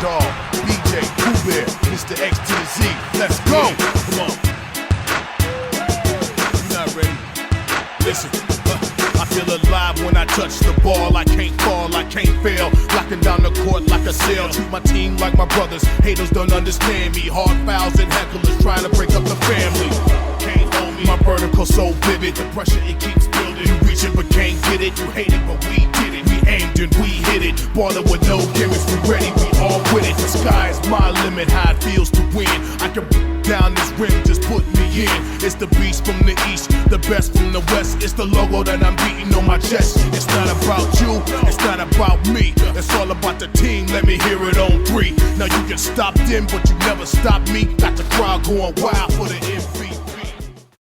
Dog, BJ, Pooh Bear, Mr. X to the Z. Let's go. Come on. You not ready? Listen. I feel alive when I touch the ball. I can't fall, I can't fail. Locking down the court like a sail. Treat my team like my brothers. Haters don't understand me. Hard fouls and hecklers trying to break up the family. Can't hold me. My vertical so vivid. The pressure it keeps building. You reach it but can't get it. You hate it but we did it. We aimed and we hit it. Ballin' with no gimmicks. We ready, we all with it. The sky is my limit. How it feels to win. I can down this rim, just put me in. It's the beast from the east, the best from the west. It's the logo that I'm beating on my chest. It's not about you, it's not about me. It's all about the team, let me hear it on 3. Now you can stop them, but you never stop me. Got the crowd going wild for the MVP.